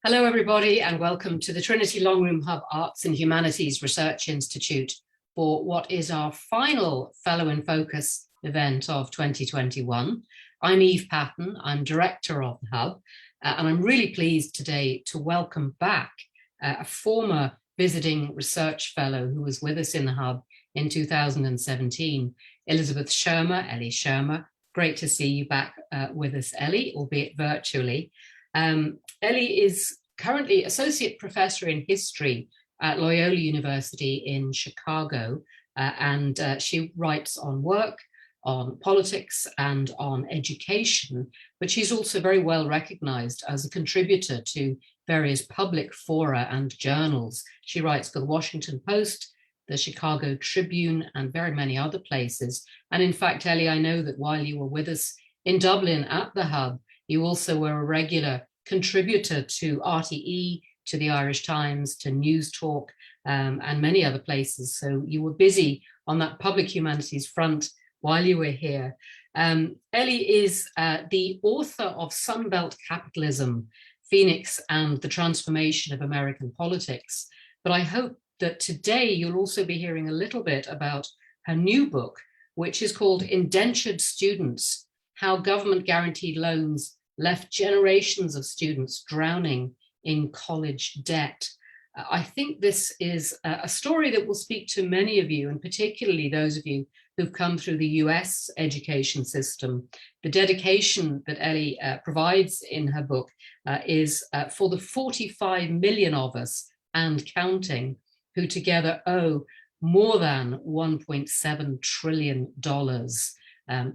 Hello, everybody, and welcome to the Trinity Longroom Hub Arts and Humanities Research Institute for what is our final Fellow in Focus event of 2021. I'm Eve Patton, I'm Director of the Hub, and I'm really pleased today to welcome back a former visiting research fellow who was with us in the Hub in 2017, Elizabeth Shermer, Ellie Shermer. Great to see you back with us, Ellie, albeit virtually. Ellie is currently Associate Professor in History at Loyola University in Chicago, and she writes on work, on politics, and on education, but she's also very well recognized as a contributor to various public fora and journals. She writes for the Washington Post, the Chicago Tribune, and very many other places. And in fact, Ellie, I know that while you were with us in Dublin at the Hub, you also were a regular contributor to RTE, to the Irish Times, to News Talk, and many other places. So you were busy on that public humanities front while you were here. Ellie is the author of Sunbelt Capitalism, Phoenix and the Transformation of American Politics. But I hope that today you'll also be hearing a little bit about her new book, which is called Indentured Students, How Government Guaranteed Loans Left Generations of Students Drowning in College Debt. I think this is a story that will speak to many of you, and particularly those of you who've come through the US education system. The dedication that Ellie provides in her book is for the 45 million of us and counting who together owe more than $1.7 trillion.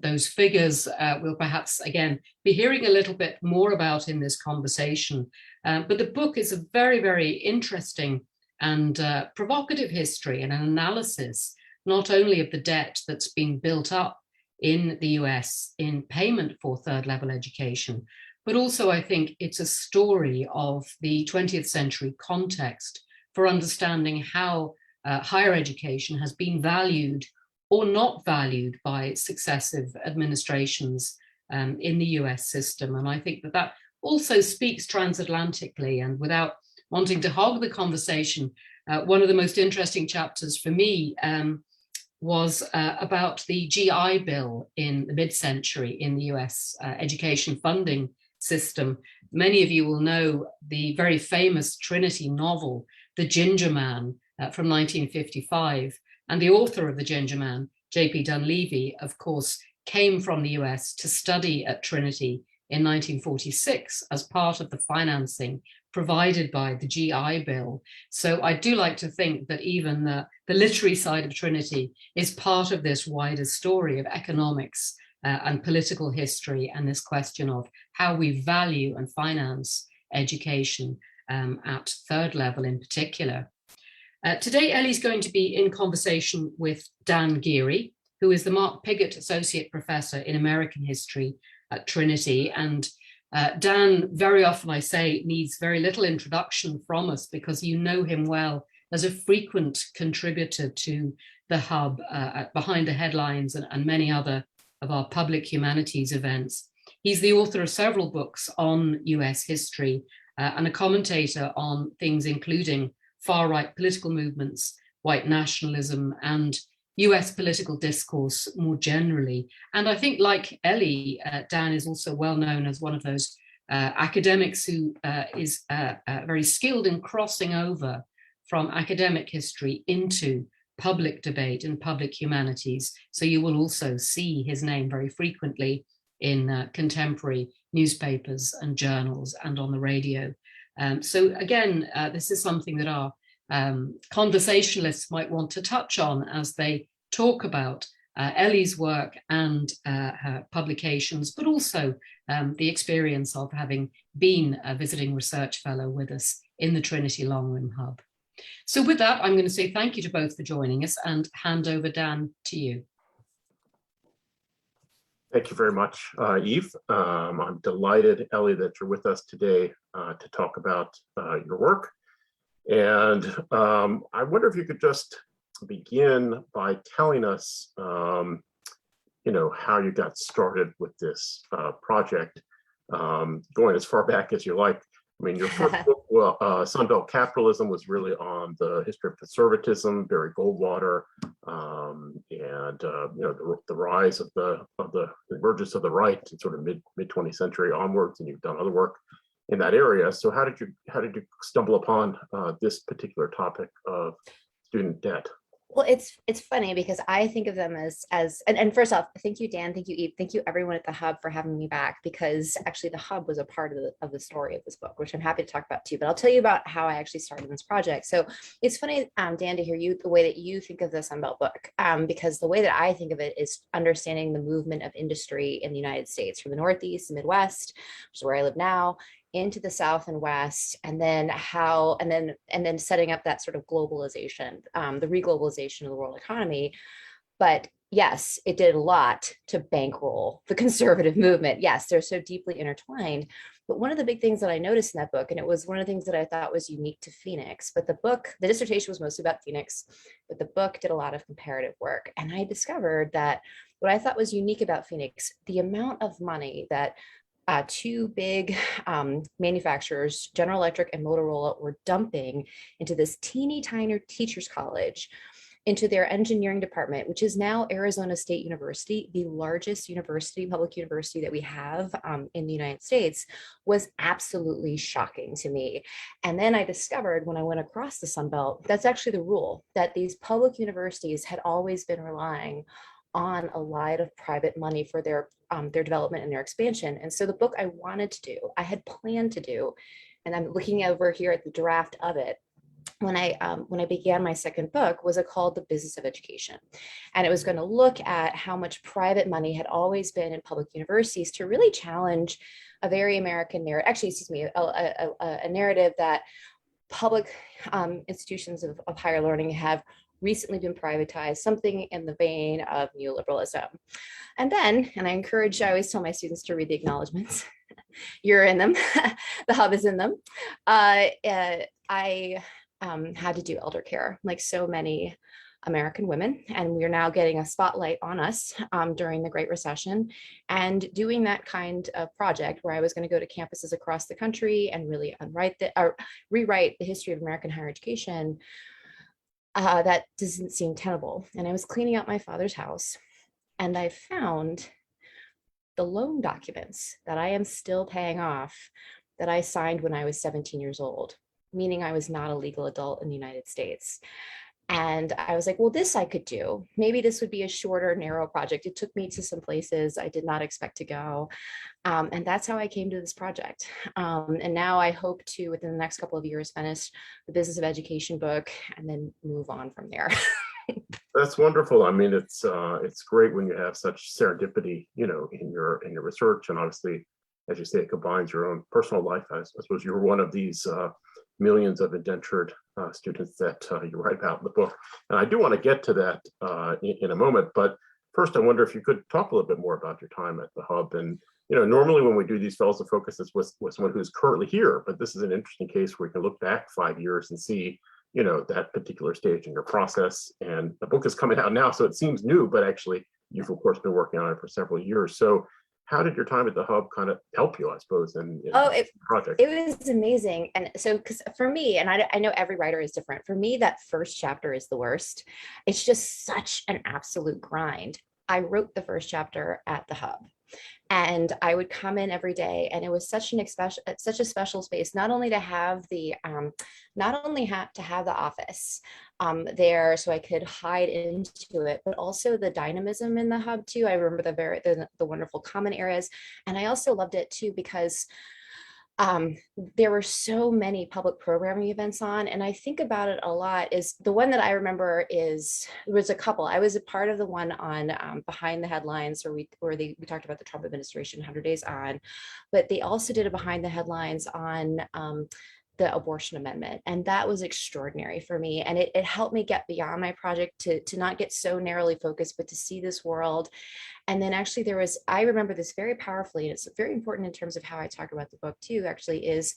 Those figures we'll perhaps, again, be hearing a little bit more about in this conversation. But the book is a very, very interesting and provocative history and an analysis, not only of the debt that's been built up in the US in payment for third level education, but also I think it's a story of the 20th century context for understanding how higher education has been valued or not valued by successive administrations in the US system. And I think that that also speaks transatlantically. And without wanting to hog the conversation, one of the most interesting chapters for me was about the GI Bill in the mid-century in the US education funding system. Many of you will know the very famous Trinity novel, The Ginger Man, from 1955. And the author of The Ginger Man, J.P. Dunleavy, of course, came from the US to study at Trinity in 1946 as part of the financing provided by the GI Bill. So I do like to think that even the literary side of Trinity is part of this wider story of economics and political history and this question of how we value and finance education at third level in particular. Today, Ellie's going to be in conversation with Dan Geary, who is the Mark Pigott Associate Professor in American History at Trinity. And Dan, very often I say, needs very little introduction from us because you know him well as a frequent contributor to the Hub, Behind the Headlines, and many other of our public humanities events. He's the author of several books on US history and a commentator on things including far-right political movements, white nationalism, and US political discourse more generally. And I think, like Ellie, Dan is also well known as one of those academics who is very skilled in crossing over from academic history into public debate and public humanities. So you will also see his name very frequently in contemporary newspapers and journals and on the radio. So again, this is something that our conversationalists might want to touch on as they talk about Ellie's work and her publications, but also the experience of having been a visiting research fellow with us in the Trinity Longroom Hub. So with that, I'm going to say thank you to both for joining us and hand over, Dan, to you. Thank you very much, Eve. I'm delighted, Ellie, that you're with us today to talk about your work. And I wonder if you could just begin by telling us, how you got started with this project, going as far back as you like. I mean, your first book, well, Sunbelt Capitalism, was really on the history of conservatism, very Goldwater, and the rise of the emergence of the right in sort of mid 20th century onwards, and you've done other work in that area. So how did you stumble upon this particular topic of student debt? Well, it's funny because I think of them and first off, thank you, Dan, thank you, Eve, thank you everyone at the Hub for having me back, because actually the Hub was a part of the story of this book, which I'm happy to talk about too. But I'll tell you about how I actually started this project. So it's funny, Dan, to hear the way that you think of the Sunbelt book, because the way that I think of it is understanding the movement of industry in the United States from the Northeast, the Midwest, which is where I live now, into the South and West, and then setting up that sort of globalization, the reglobalization of the world economy. But yes, it did a lot to bankroll the conservative movement. Yes, they're so deeply intertwined. But one of the big things that I noticed in that book, and it was one of the things that I thought was unique to Phoenix, but the dissertation was mostly about Phoenix, but the book did a lot of comparative work. And I discovered that what I thought was unique about Phoenix, the amount of money that two big manufacturers, General Electric and Motorola, were dumping into this teeny tiny teachers college, into their engineering department, which is now Arizona State University, the largest public university that we have in the United States, was absolutely shocking to me. And then I discovered when I went across the Sun Belt, that's actually the rule, that these public universities had always been relying on a lot of private money for their development and their expansion. And so the book I wanted to do, I had planned to do, and I'm looking over here at the draft of it, when I began my second book, was called The Business of Education. And it was going to look at how much private money had always been in public universities to really challenge a very American narrative, a narrative that public institutions of higher learning have recently been privatized, something in the vein of neoliberalism. And then, and I always tell my students to read the acknowledgements. You're in them, the Hub is in them. I had to do elder care, like so many American women, and we're now getting a spotlight on us during the Great Recession, and doing that kind of project where I was going to go to campuses across the country and really rewrite the history of American higher education. That doesn't seem tenable. And I was cleaning out my father's house, and I found the loan documents that I am still paying off that I signed when I was 17 years old, meaning I was not a legal adult in the United States. And I was like, well, this I could do. Maybe this would be a shorter, narrow project. It took me to some places I did not expect to go. And that's how I came to this project. And now I hope to, within the next couple of years, finish the Business of Education book and then move on from there. That's wonderful. I mean, it's great when you have such serendipity, in your research, and obviously, as you say, it combines your own personal life. I suppose you were one of these millions of indentured students that you write about in the book. And I do want to get to that in a moment, but first I wonder if you could talk a little bit more about your time at the Hub. And normally when we do these fellows of focus, it's with someone who's currently here, but this is an interesting case where we can look back 5 years and see that particular stage in your process. And the book is coming out now, so it seems new, but actually you've of course been working on it for several years. So how did your time at the Hub kind of help you, I suppose, in the project? It was amazing. And so, because for me, and I know every writer is different, for me, that first chapter is the worst. It's just such an absolute grind. I wrote the first chapter at the Hub, and I would come in every day, and it was such a special space, not only to have the office there so I could hide into it, but also the dynamism in the Hub too. I remember the wonderful common areas, and I also loved it too because there were so many public programming events on, and I think about it a lot. Is the one that I remember there was a couple. I was a part of the one on Behind the Headlines, where we talked about the Trump administration 100 days on, but they also did a Behind the Headlines on the abortion amendment, and that was extraordinary for me, and it helped me get beyond my project to not get so narrowly focused, but to see this world. And then actually I remember this very powerfully, and it's very important in terms of how I talk about the book too, actually, is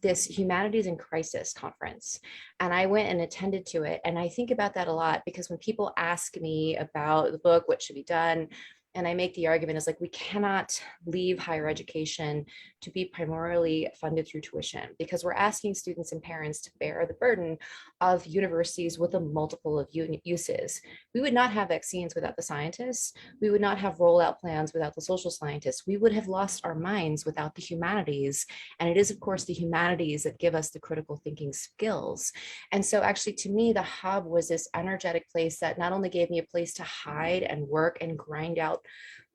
this Humanities in Crisis conference. And I went and attended to it. And I think about that a lot because when people ask me about the book, what should be done, and I make the argument is like, we cannot leave higher education to be primarily funded through tuition, because we're asking students and parents to bear the burden of universities with a multiple of uses. We would not have vaccines without the scientists. We would not have rollout plans without the social scientists. We would have lost our minds without the humanities. And it is, of course, the humanities that give us the critical thinking skills. And so actually, to me, the hub was this energetic place that not only gave me a place to hide and work and grind out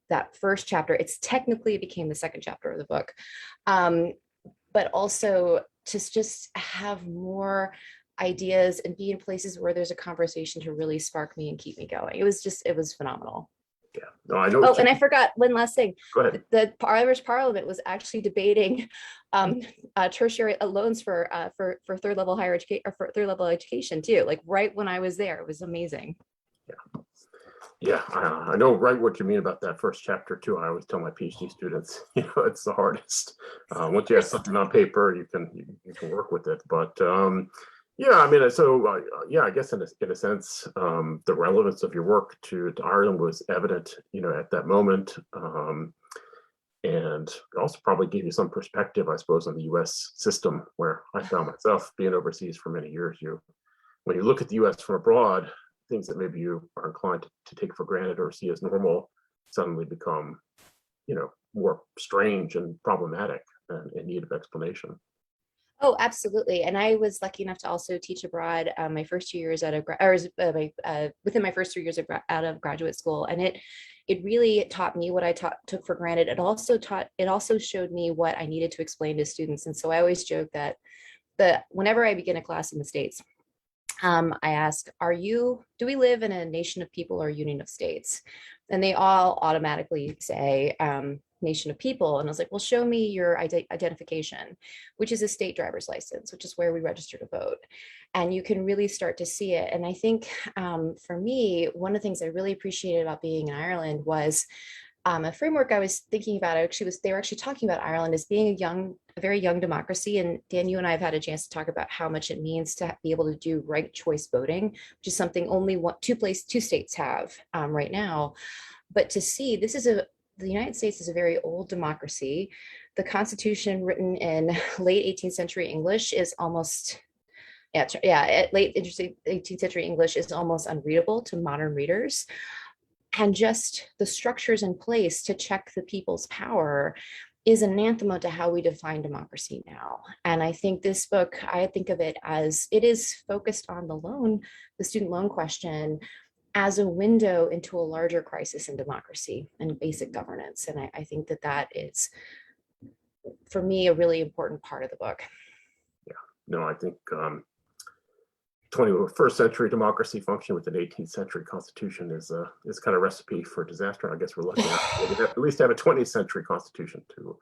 that first chapter, it's technically became the second chapter of the book, but also to just have more ideas and be in places where there's a conversation to really spark me and keep me going. It was phenomenal. Yeah, no, I know. Oh, and I forgot one last thing. Go ahead. The Irish Parliament was actually debating tertiary loans for third level higher education, or for third level education too. Like right when I was there, it was amazing. Yeah. Yeah, I know right what you mean about that first chapter too. I always tell my PhD students, it's the hardest. Once you have something on paper, you can work with it. But yeah, I mean, so yeah, I guess in a sense, the relevance of your work to Ireland was evident, at that moment, and also probably gave you some perspective, I suppose, on the U.S. system, where I found myself being overseas for many years. When you look at the U.S. from abroad, things that maybe you are inclined to take for granted or see as normal suddenly become, more strange and problematic and in need of explanation. Oh, absolutely. And I was lucky enough to also teach abroad my first 2 years out of within my first 3 years out of graduate school, and it really taught me what I took for granted. It also showed me what I needed to explain to students. And so I always joke that whenever I begin a class in the States, I ask, do we live in a nation of people or a union of states? And they all automatically say, nation of people. And I was like, well, show me your identification, which is a state driver's license, which is where we register to vote. And you can really start to see it. And I think for me, one of the things I really appreciated about being in Ireland was a framework I was thinking about. They were actually talking about Ireland as being a very young democracy. And Dan, you and I have had a chance to talk about how much it means to be able to do ranked choice voting, which is something only two states have right now. But to see the United States is a very old democracy. The Constitution, written in late 18th century English, is almost late 18th century English is almost unreadable to modern readers. And just the structures in place to check the people's power is anathema to how we define democracy now. And I think this book, I think of it as it is focused on the student loan question, as a window into a larger crisis in democracy and basic governance. And I think that is, for me, a really important part of the book. Yeah, no, I think 21st century democracy functioning with an 18th century constitution is kind of recipe for disaster. I guess we're lucky enough to at least have a 20th century constitution to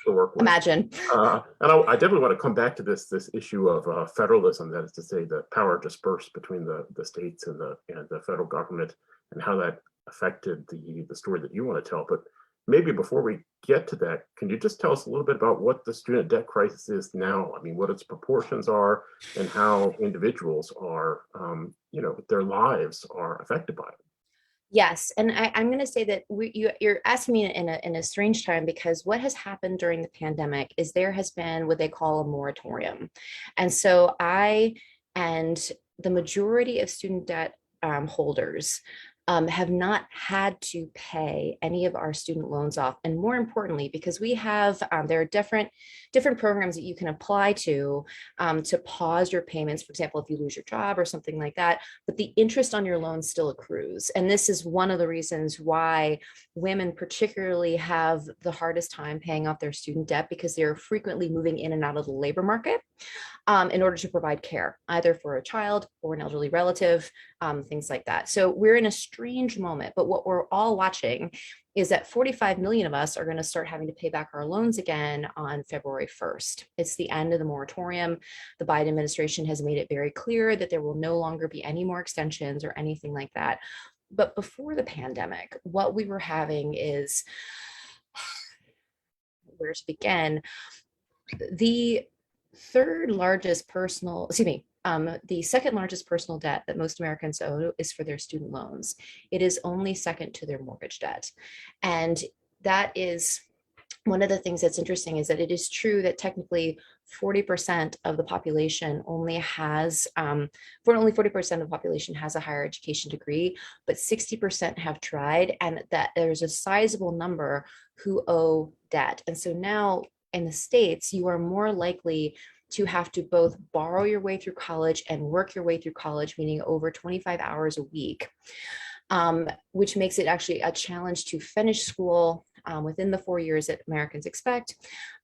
work with. Imagine. And I definitely want to come back to this issue of federalism, that is to say, the power dispersed between the states and the federal government, and how that affected the story that you want to tell. But maybe before we get to that, can you just tell us a little bit about what the student debt crisis is now? I mean, what its proportions are and how individuals are, their lives are affected by it. Yes, and I'm going to say that you're asking me in a strange time, because what has happened during the pandemic is there has been what they call a moratorium. And so I and the majority of student debt holders have not had to pay any of our student loans off. And more importantly, because we have, there are different programs that you can apply to pause your payments, for example, if you lose your job or something like that, but the interest on your loan still accrues. And this is one of the reasons why women particularly have the hardest time paying off their student debt, because they're frequently moving in and out of the labor market in order to provide care, either for a child or an elderly relative, things like that. So we're in a strange moment, but what we're all watching is that 45 million of us are going to start having to pay back our loans again on February 1st. It's the end of the moratorium. The Biden administration has made it very clear that there will no longer be any more extensions or anything like that. But before the pandemic, what we were having is, where to begin, the third largest the second largest personal debt that most Americans owe is for their student loans. It is only second to their mortgage debt. And that is one of the things that's interesting, is that it is true that technically 40% of the population only has, only 40% of the population has a higher education degree, but 60% have tried, and that there's a sizable number who owe debt. And so now in the States, you are more likely to have to both borrow your way through college and work your way through college, meaning over 25 hours a week, which makes it actually a challenge to finish school within the 4 years that Americans expect.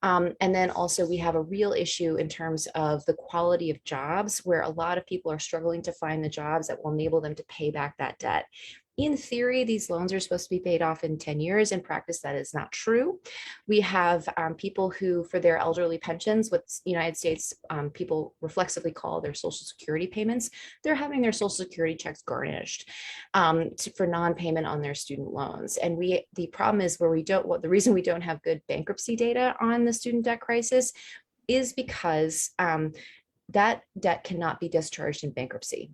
And then also we have a real issue in terms of the quality of jobs, where a lot of people are struggling to find the jobs that will enable them to pay back that debt. In theory, these loans are supposed to be paid off in 10 years. In practice, that is not true. We have people who, for their elderly pensions, what United States people reflexively call their Social Security payments, they're having their Social Security checks garnished for non-payment on their student loans. And the problem is the reason we don't have good bankruptcy data on the student debt crisis is because that debt cannot be discharged in bankruptcy.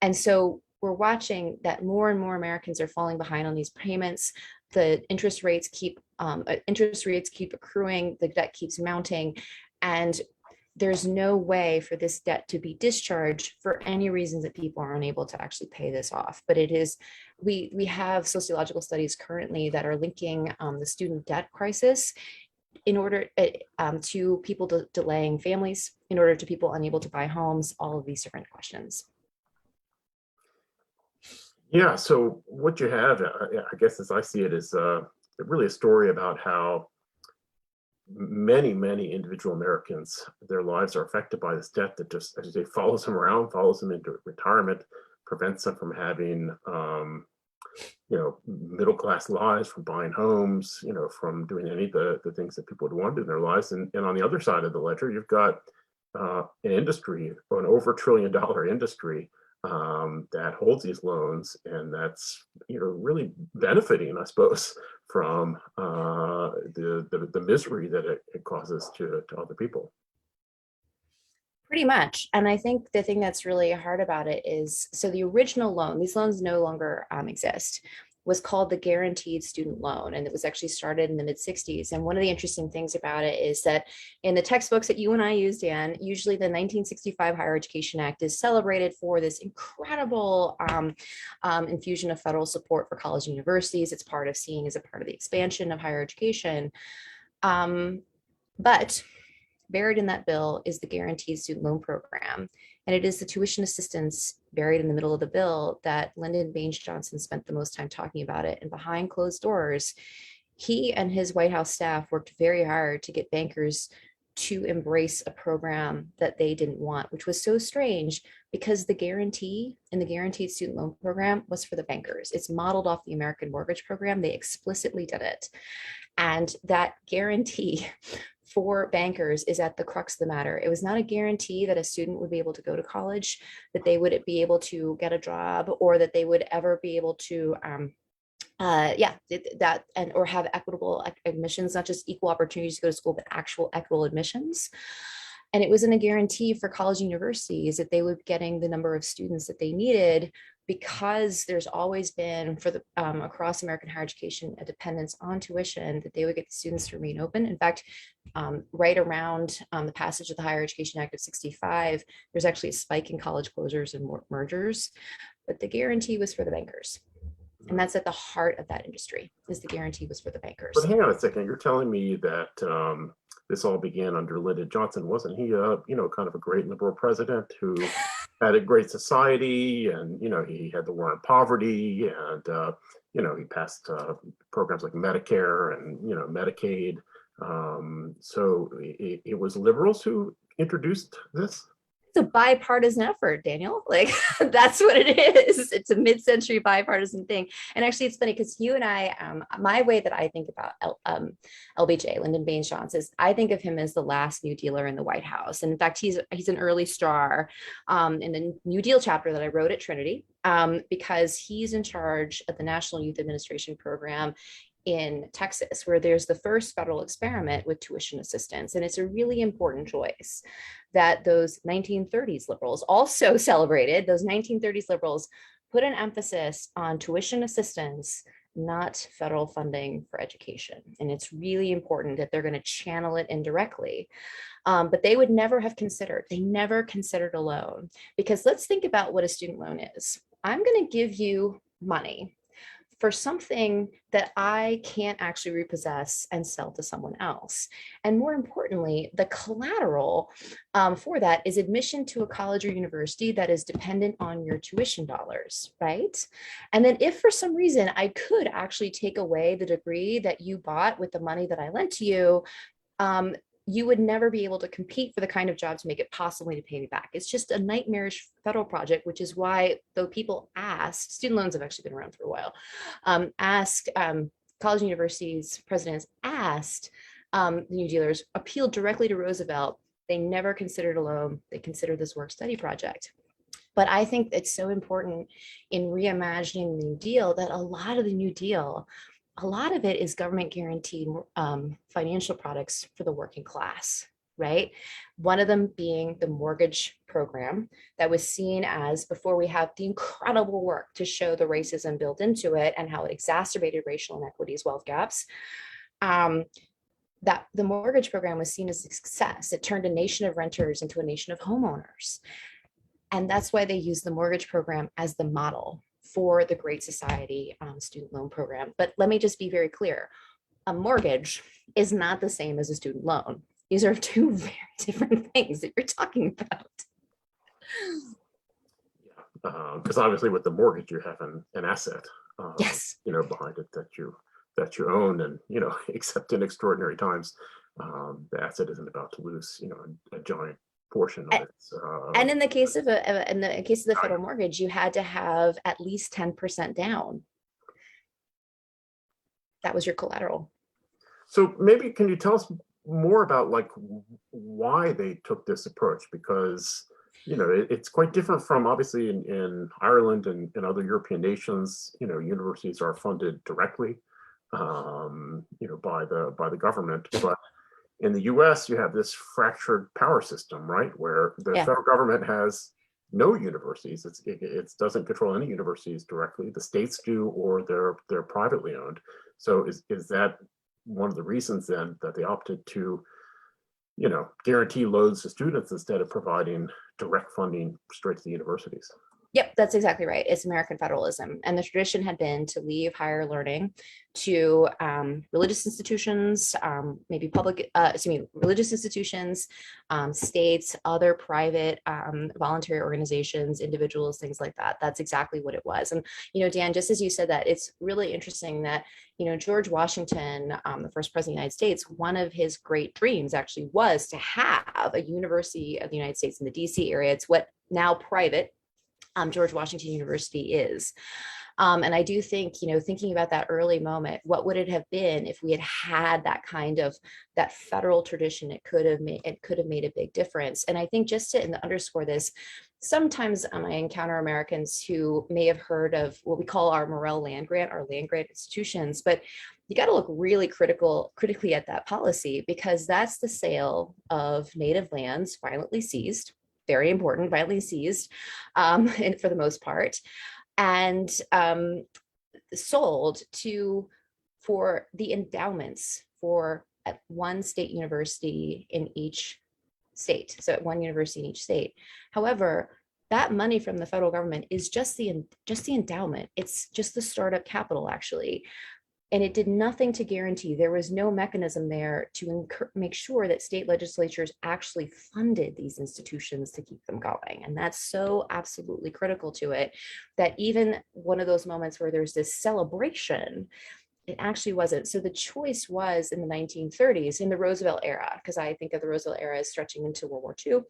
And so we're watching that more and more Americans are falling behind on these payments. The interest rates keep accruing, the debt keeps mounting, and there's no way for this debt to be discharged for any reasons that people are unable to actually pay this off. But it is, we have sociological studies currently that are linking the student debt crisis in order to people delaying families, in order to people unable to buy homes, all of these different questions. Yeah, so what you have, I guess as I see it, is really a story about how many individual Americans, their lives are affected by this debt that just, as you say, follows them around, follows them into retirement, prevents them from having, middle-class lives, from buying homes, from doing any of the things that people would want to do in their lives. And on the other side of the ledger, you've got an industry, an over $1 trillion industry that holds these loans, and that's really benefiting, I suppose, from the misery that it causes to other people. Pretty much. And I think the thing that's really hard about it is, so the original loan, these loans no longer exist, was called the Guaranteed Student Loan. And it was actually started in the mid-60s. And one of the interesting things about it is that in the textbooks that you and I used, Dan, usually the 1965 Higher Education Act is celebrated for this incredible infusion of federal support for college and universities. It's seen as a part of the expansion of higher education. But buried in that bill is the Guaranteed Student Loan Program. And it is the tuition assistance buried in the middle of the bill that Lyndon Baines Johnson spent the most time talking about it. And behind closed doors, he and his White House staff worked very hard to get bankers to embrace a program that they didn't want, which was so strange because the guarantee in the Guaranteed Student Loan Program was for the bankers. It's modeled off the American Mortgage Program. They explicitly did it. And that guarantee for bankers is at the crux of the matter. It was not a guarantee that a student would be able to go to college, that they would be able to get a job, or that they would ever be able to or have equitable admissions, not just equal opportunities to go to school, but actual equitable admissions. And it wasn't a guarantee for college and universities that they would be getting the number of students that they needed, because there's always been, for the across American higher education, a dependence on tuition, that they would get the students to remain open. In fact, right around the passage of the Higher Education Act of 65, there's actually a spike in college closures and mergers, but the guarantee was for the bankers. And that's at the heart of that industry, is the guarantee was for the bankers. But hang on a second, you're telling me that this all began under Lyndon Johnson. Wasn't he kind of a great liberal president who had a great society, and he had the war on poverty, and he passed programs like Medicare and Medicaid. So it was liberals who introduced this? It's a bipartisan effort, Daniel. Like, that's what it is. It's a mid-century bipartisan thing. And actually, it's funny because you and I, my way that I think about LBJ, Lyndon Baines Johnson, is I think of him as the last New Dealer in the White House. And in fact, he's an early star in the New Deal chapter that I wrote at Trinity, because he's in charge of the National Youth Administration Program. in Texas, where there's the first federal experiment with tuition assistance. And it's a really important choice that those 1930s liberals also celebrated. Those 1930s liberals put an emphasis on tuition assistance, not federal funding for education. And it's really important that they're going to channel it indirectly. But they would never have considered, they never considered a loan, because let's think about what a student loan is. I'm going to give you money for something that I can't actually repossess and sell to someone else. And more importantly, the collateral for that is admission to a college or university that is dependent on your tuition dollars, right? And then if for some reason I could actually take away the degree that you bought with the money that I lent to you, you would never be able to compete for the kind of job to make it possible to pay me back. It's just a nightmarish federal project, which is why, though people asked, student loans have actually been around for a while, college and universities presidents asked the New Dealers, appealed directly to Roosevelt. They never considered a loan. They considered this work-study project. But I think it's so important in reimagining the New Deal that a lot of the New Deal, a lot of it is government guaranteed financial products for the working class, right? One of them being the mortgage program that was seen as, before we have the incredible work to show the racism built into it and how it exacerbated racial inequities, wealth gaps, that the mortgage program was seen as a success. It turned a nation of renters into a nation of homeowners. And that's why they use the mortgage program as the model for the Great Society student loan program. But let me just be very clear. A mortgage is not the same as a student loan. These are two very different things that you're talking about. Because obviously with the mortgage, you have an asset, Yes. behind it that you own, and, except in extraordinary times, the asset isn't about to lose, a giant portion of its. And in the case of the federal mortgage, you had to have at least 10% down. That was your collateral. So maybe can you tell us more about why they took this approach? Because it's quite different from, obviously, in Ireland and other European nations. Universities are funded directly, by the government, but in the US, you have this fractured power system, right? Where the federal government has no universities. It doesn't control any universities directly. The states do, or they're privately owned. So is that one of the reasons then that they opted to, guarantee loans to students instead of providing direct funding straight to the universities? Yep, that's exactly right. It's American federalism. And the tradition had been to leave higher learning to religious institutions, maybe religious institutions, states, other private voluntary organizations, individuals, things like that. That's exactly what it was. And, Dan, just as you said that, it's really interesting that, George Washington, the first president of the United States, one of his great dreams actually was to have a University of the United States in the DC area. It's what now private George Washington University is. And I do think, thinking about that early moment, what would it have been if we had had that federal tradition? It could have made a big difference. And I think just to underscore this, sometimes I encounter Americans who may have heard of what we call our Morrell land grant, our land grant institutions, but you got to look really critically at that policy, because that's the sale of native lands violently seized. Very important, violently seized, and for the most part, and sold for the endowments for at one state university in each state. So at one university in each state. However, that money from the federal government is just the endowment. It's just the startup capital, actually. And it did nothing to guarantee. There was no mechanism there to make sure that state legislatures actually funded these institutions to keep them going. And that's so absolutely critical to it, that even one of those moments where there's this celebration, it actually wasn't. So the choice was in the 1930s, in the Roosevelt era, because I think of the Roosevelt era as stretching into World War II.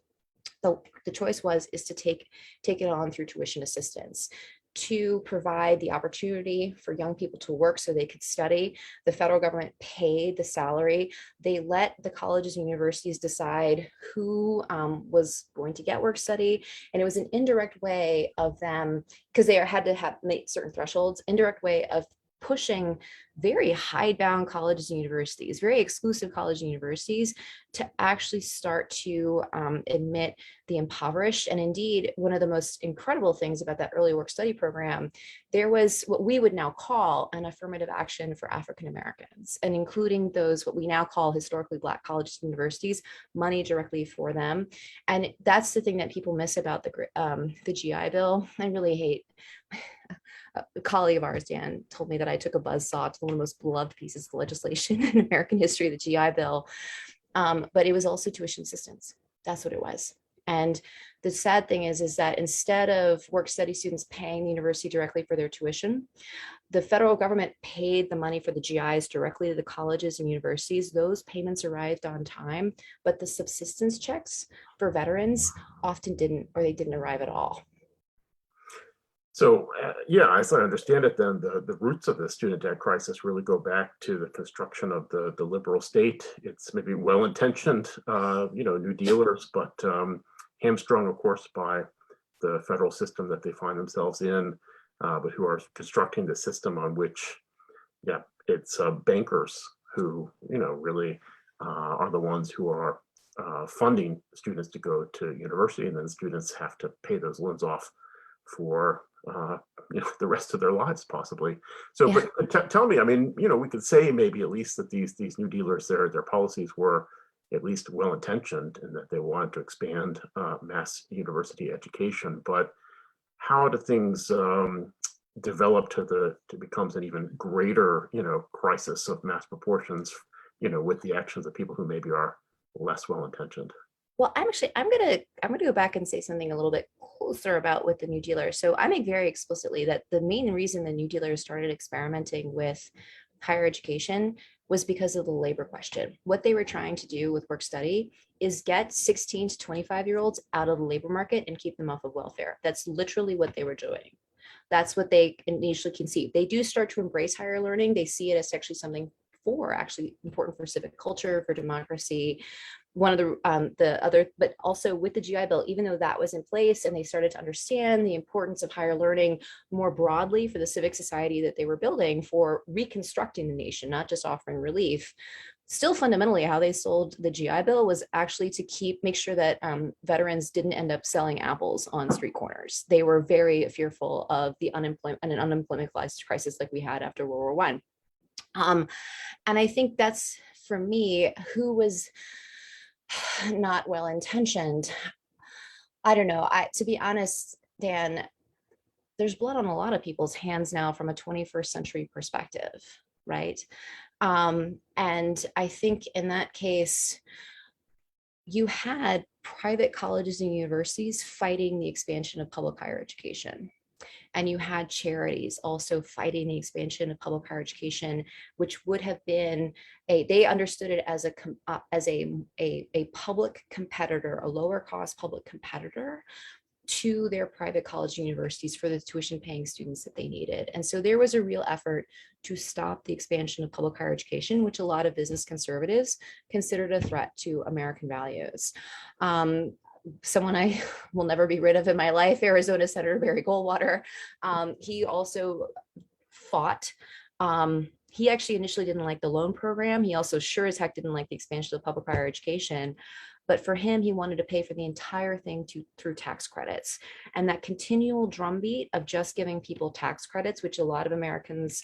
The choice is to take it on through tuition assistance, to provide the opportunity for young people to work so they could study. The federal government paid the salary. They let the colleges and universities decide who was going to get work study. And it was an indirect way of them, because they had to meet certain thresholds, indirect way of pushing very hidebound colleges and universities, very exclusive colleges and universities, to actually start to admit the impoverished. And indeed, one of the most incredible things about that early work study program, there was what we would now call an affirmative action for African Americans, and including those what we now call historically Black colleges and universities, money directly for them. And that's the thing that people miss about the GI Bill. I really hate. A colleague of ours, Dan, told me that I took a buzzsaw to one of the most beloved pieces of legislation in American history, the GI Bill. But it was also tuition assistance. That's what it was. And the sad thing is that instead of work study students paying the university directly for their tuition, the federal government paid the money for the GIs directly to the colleges and universities. Those payments arrived on time, but the subsistence checks for veterans often didn't, or they didn't arrive at all. So, yeah, as I understand it, then the roots of the student debt crisis really go back to the construction of the liberal state. It's maybe well-intentioned, New Dealers, but hamstrung, of course, by the federal system that they find themselves in, but who are constructing the system on which, it's bankers who, really are the ones who are funding students to go to university, and then students have to pay those loans off for the rest of their lives, possibly. So, yeah. But tell me, I mean, we could say maybe at least that these New Dealers, their policies were at least well-intentioned, and that they wanted to expand mass university education. But how do things develop to becomes an even greater, crisis of mass proportions, with the actions of people who maybe are less well-intentioned? Well, I'm gonna go back and say something a little bit closer about with the New Dealers. So I make very explicitly that the main reason the New Dealers started experimenting with higher education was because of the labor question. What they were trying to do with work study is get 16 to 25-year-olds out of the labor market and keep them off of welfare. That's literally what they were doing. That's what they initially conceived. They do start to embrace higher learning. They see it as actually something actually important for civic culture, for democracy. One of the other, but also with the GI Bill, even though that was in place and they started to understand the importance of higher learning more broadly for the civic society that they were building for reconstructing the nation, not just offering relief, still fundamentally how they sold the GI Bill was actually to make sure that veterans didn't end up selling apples on street corners. They were very fearful of the unemployment and an unemployment crisis like we had after World War I. And I think that's, for me, who was not well-intentioned. I don't know. To be honest, Dan, there's blood on a lot of people's hands now from a 21st century perspective, right? And I think in that case, you had private colleges and universities fighting the expansion of public higher education. And you had charities also fighting the expansion of public higher education, which would have been they understood it as a public competitor, a lower cost public competitor to their private college universities for the tuition paying students that they needed. And so there was a real effort to stop the expansion of public higher education, which a lot of business conservatives considered a threat to American values. Someone I will never be rid of in my life, Arizona Senator Barry Goldwater. He also fought. He actually initially didn't like the loan program. He also sure as heck didn't like the expansion of public higher education. But for him, he wanted to pay for the entire thing through tax credits. And that continual drumbeat of just giving people tax credits, which a lot of Americans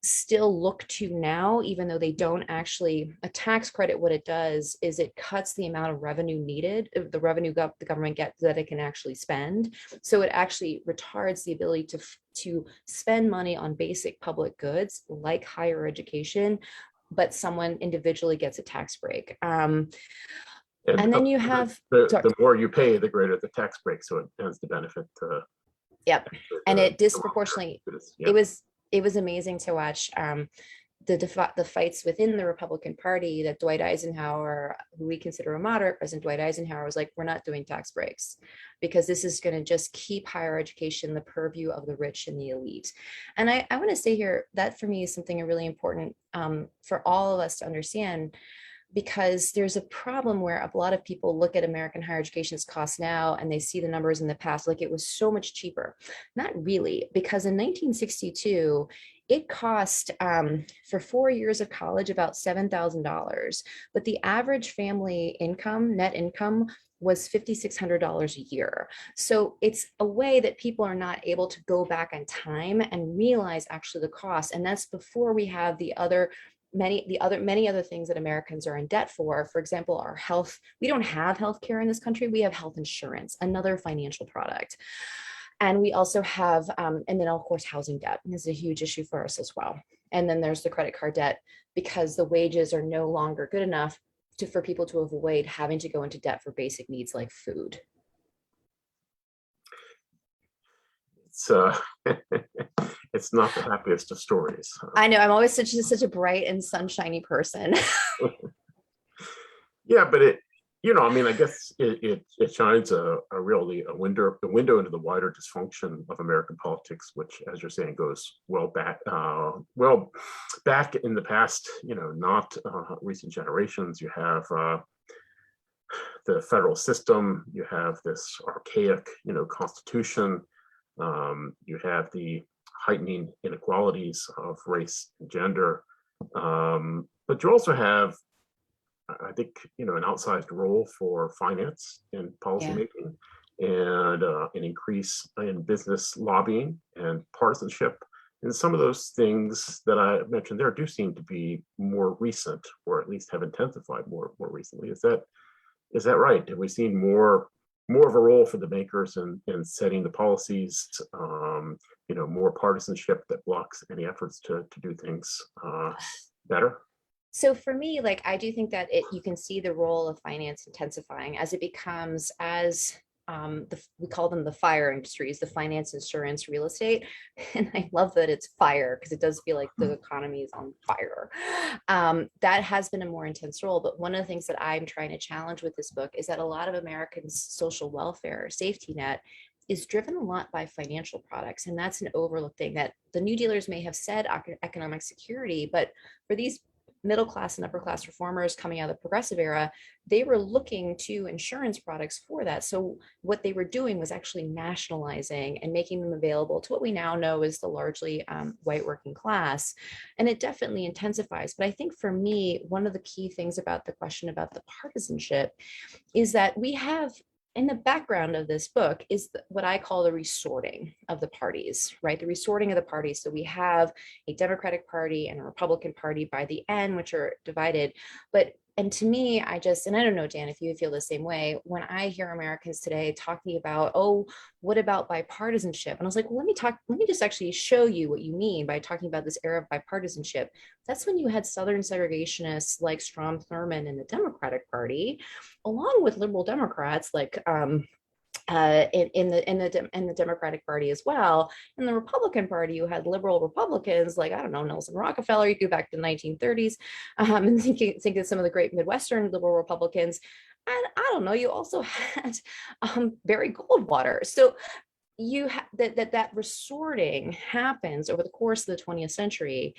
still look to now, even though they don't actually, a tax credit, what it does is it cuts the amount of revenue needed, the revenue the government gets that it can actually spend. So it actually retards the ability to spend money on basic public goods like higher education, but someone individually gets a tax break. And then you have the more you pay, the greater the tax break. So it tends to benefit. Yep, and it disproportionately. Yeah. It was amazing to watch the fights within the Republican Party that Dwight Eisenhower, who we consider a moderate, President Dwight Eisenhower was like, we're not doing tax breaks because this is going to just keep higher education the purview of the rich and the elite. And I want to say here that for me is something really important for all of us to understand, because there's a problem where a lot of people look at American higher education's costs now and they see the numbers in the past like it was so much cheaper. Not really, because in 1962, it cost for 4 years of college about $7,000, but the average family income, net income, was $5,600 a year. So it's a way that people are not able to go back in time and realize actually the cost. And that's before we have many other things that Americans are in debt for. For example, our health. We don't have health care in this country. We have health insurance, another financial product. And we also have, and then of course, housing debt is a huge issue for us as well. And then there's the credit card debt, because the wages are no longer good enough for people to avoid having to go into debt for basic needs like food. It's it's not the happiest of stories. I know, I'm always such a bright and sunshiny person. Yeah, but I guess it shines a window into the wider dysfunction of American politics, which, as you're saying, goes well back in the past. Not recent generations. You have the federal system. You have this archaic, constitution. You have the heightening inequalities of race and gender, but you also have, I think, an outsized role for finance and policymaking, and an increase in business lobbying and partisanship. And some of those things that I mentioned there do seem to be more recent, or at least have intensified more recently. Is that right? Have we seen more of a role for the bankers in setting the policies, more partisanship that blocks any efforts to do things better? So for me, I do think that you can see the role of finance intensifying as it becomes, we call them the fire industries, the finance, insurance, real estate. And I love that it's fire, because it does feel like the economy is on fire. That has been a more intense role. But one of the things that I'm trying to challenge with this book is that a lot of Americans' social welfare safety net is driven a lot by financial products. And that's an overlooked thing, that the New Dealers may have said economic security, but for these middle class and upper class reformers coming out of the progressive era, they were looking to insurance products for that. So what they were doing was actually nationalizing and making them available to what we now know is the largely white working class. And it definitely intensifies. But I think for me, one of the key things about the question about the partisanship is that we have, in the background of this book, is what I call the resorting of the parties, right? The resorting of the parties. So we have a Democratic Party and a Republican Party by the end, which are divided. And to me, and I don't know, Dan, if you feel the same way, when I hear Americans today talking about, oh, what about bipartisanship? And I was like, well, let me just actually show you what you mean by talking about this era of bipartisanship. That's when you had Southern segregationists like Strom Thurmond in the Democratic Party, along with liberal Democrats like in the Democratic Party as well. In the Republican Party, you had liberal Republicans like, I don't know, Nelson Rockefeller. You go back to the 1930s, and think of some of the great Midwestern liberal Republicans. And I don't know, you also had Barry Goldwater. So you have that resorting happens over the course of the 20th century.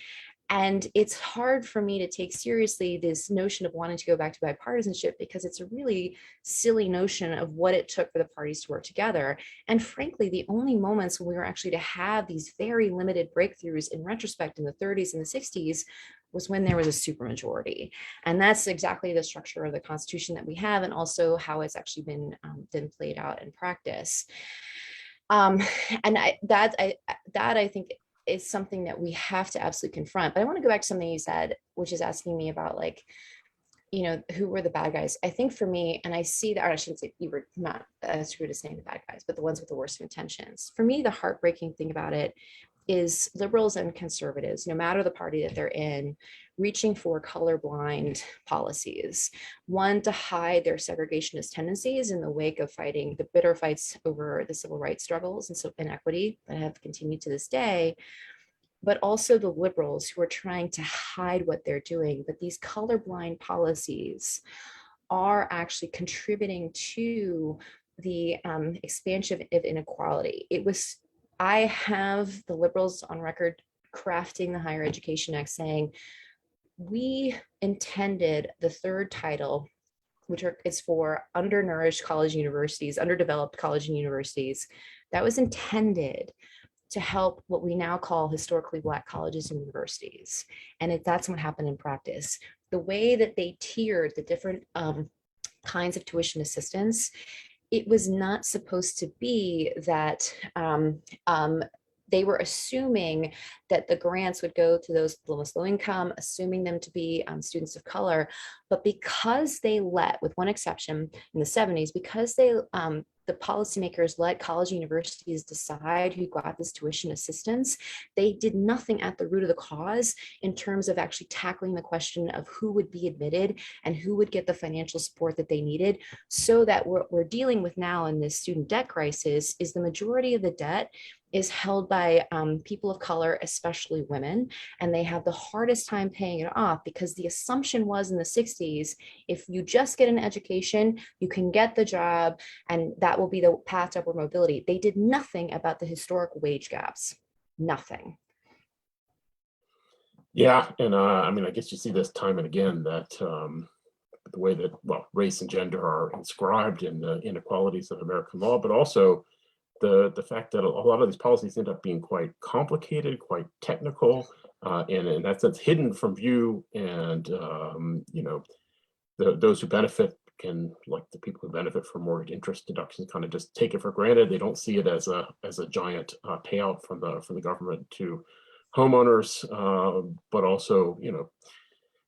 And it's hard for me to take seriously this notion of wanting to go back to bipartisanship, because it's a really silly notion of what it took for the parties to work together. And frankly, the only moments when we were actually to have these very limited breakthroughs in retrospect in the 30s and the 60s was when there was a supermajority. And that's exactly the structure of the Constitution that we have, and also how it's actually been played out in practice. And I think is something that we have to absolutely confront. But I want to go back to something you said, which is asking me about who were the bad guys. I think for me, and I see that, or I shouldn't say, you were not as rude as saying the bad guys, but the ones with the worst of intentions. For me, the heartbreaking thing about it is liberals and conservatives, no matter the party that they're in, reaching for colorblind policies. One, to hide their segregationist tendencies in the wake of fighting the bitter fights over the civil rights struggles and so inequity that have continued to this day, but also the liberals who are trying to hide what they're doing. But these colorblind policies are actually contributing to the expansion of inequality. I have the liberals on record crafting the Higher Education Act saying, we intended the third title, which is for undernourished college universities, underdeveloped college and universities, that was intended to help what we now call historically Black colleges and universities. And that's what happened in practice. The way that they tiered the different kinds of tuition assistance, it was not supposed to be that they were assuming that the grants would go to those lowest low income, assuming them to be students of color. But because they let, with one exception in the 70s, because they the policymakers let college universities decide who got this tuition assistance, they did nothing at the root of the cause in terms of actually tackling the question of who would be admitted and who would get the financial support that they needed. So that what we're dealing with now in this student debt crisis is the majority of the debt is held by people of color, especially women, and they have the hardest time paying it off because the assumption was in the 60s, if you just get an education, you can get the job, and that will be the path to upward mobility. They did nothing about the historic wage gaps, nothing. Yeah, and I mean, I guess you see this time and again that the way that, well, race and gender are inscribed in the inequalities of American law, but also the fact that a lot of these policies end up being quite complicated, quite technical, and in that sense hidden from view. And you know, those who benefit can, like the people who benefit from mortgage interest deductions, kind of just take it for granted. They don't see it as a giant payout from the government to homeowners, but also, you know,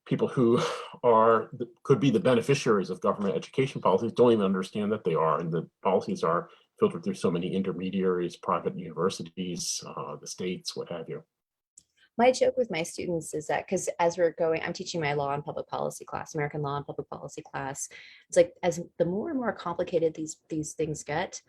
people who could be the beneficiaries of government education policies don't even understand that they are, and the policies are filtered through so many intermediaries, private universities, the states, what have you. My joke with my students is that, because as we're going, I'm teaching my law and public policy class, American law and public policy class. It's like, as the more and more complicated these things get,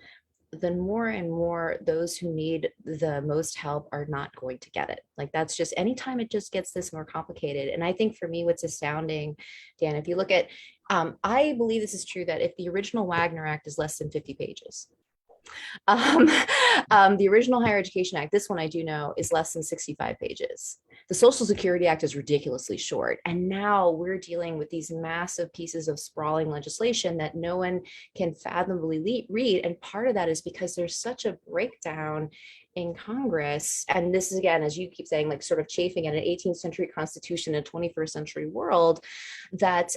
then more and more those who need the most help are not going to get it. Like, that's just, anytime it just gets this more complicated. And I think for me, what's astounding, Dan, if you look at, I believe this is true, that if the original Wagner Act is less than 50 pages, the original Higher Education Act, this one I do know, is less than 65 pages. The Social Security Act is ridiculously short. And now we're dealing with these massive pieces of sprawling legislation that no one can fathomably read. And part of that is because there's such a breakdown in Congress. And this is, again, as you keep saying, like sort of chafing at an 18th century constitution in a 21st century world, that